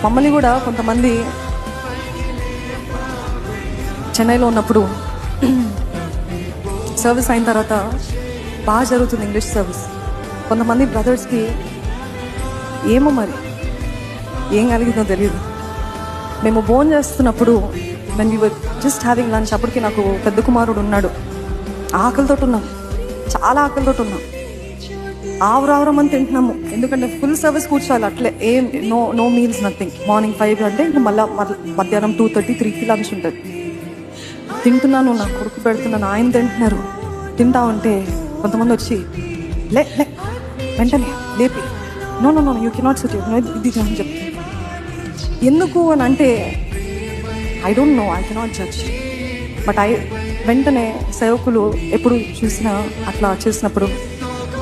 మమ్మల్ని కూడా కొంతమంది చెన్నైలో ఉన్నప్పుడు సర్వీస్ అయిన తర్వాత బాగా జరుగుతుంది ఇంగ్లీష్ సర్వీస్. కొంతమంది బ్రదర్స్కి ఏమో మరి ఏం కలిగిందో తెలియదు. మేము భోజనం చేస్తున్నప్పుడు when we were just having lunch, అప్పటికి నాకు పెద్ద కుమారుడు ఉన్నాడు. ఆకలితో ఉన్నాం, చాలా ఆకలితో ఉన్నాం. ఆవరావరమని తింటున్నాము, ఎందుకంటే ఫుల్ సర్వీస్ కూర్చోవాలి అట్లే. ఏం నో మీల్స్, నథింగ్. మార్నింగ్ 5 అంటే ఇంకా మళ్ళీ మధ్యాహ్నం 2:30, 3కి లంచ్ ఉంటుంది. తింటున్నాను, నా కొడుకు పెడుతున్నాను, ఆయన తింటున్నారు. తింటా ఉంటే కొంతమంది వచ్చి లే వెంటనే లేపి నో యూ కెనాట్ సిట్, ఇది అని చెప్తాను. ఎందుకు అని అంటే I don't know, I cannot judge. But వెంటనే సేవకులు ఎప్పుడు చూసినా అట్లా చేసినప్పుడు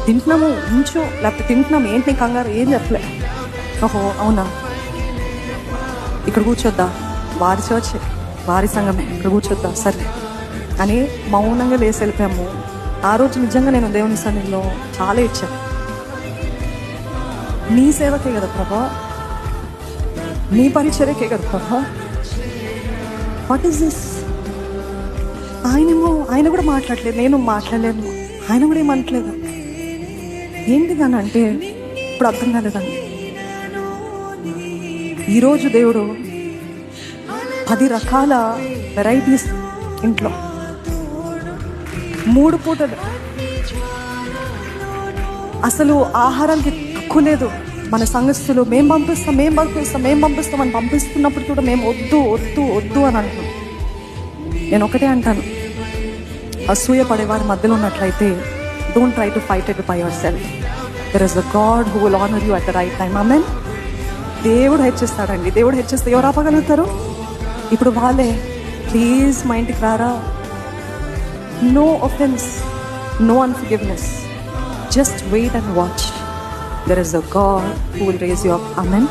తింటున్నాము ఉంచు, లేకపోతే తింటున్నాము ఏంటి కంగారు, ఏం చెప్పలే. ఓహో అవునా, ఇక్కడ కూర్చోద్దా, వారి చర్చ్ వారి సంఘమే, ఇక్కడ కూర్చోద్దా, సరే అని మౌనంగా లేసి వెళ్ళిపోయాము. ఆ రోజు నిజంగా నేను దేవుని సన్నిధిలో చాలా ఇచ్చాను. నీ సేవకే కదా ప్రభా, నీ పరిచర్యకే కదా ప్రభా, వాట్ ఈస్ దిస్? ఆయన కూడా మాట్లాడలేదు, నేను మాట్లాడలేను, ఆయన కూడా ఏమనట్లేదు. ఏంటి అని అంటే ఇప్పుడు అర్థం కాలేదండి. ఈరోజు దేవుడు 10 రకాల వెరైటీస్ ఇంట్లో 3 పూటలు, అసలు ఆహారానికి తక్కువ లేదు. మన సంఘస్థులు మేము పంపిస్తాం అని పంపిస్తున్నప్పుడు కూడా మేము వద్దు అని అంటున్నాం. నేను ఒకటే అంటాను, అసూయ పడేవారి మధ్యలో ఉన్నట్లయితే don't try to fight it by your self. There is a God who will honour you at the right time. Amen. దేవుడు హెచ్చిస్తాడండి. దేవుడు హెచ్చిస్తే ఎవరు ఆపగలుగుతారు? ఇప్పుడు వాళ్ళే ప్లీజ్ మా ఇంటికి రారా, no offence, no unforgiveness, just wait and watch. There is a God who will raise you up. Amen.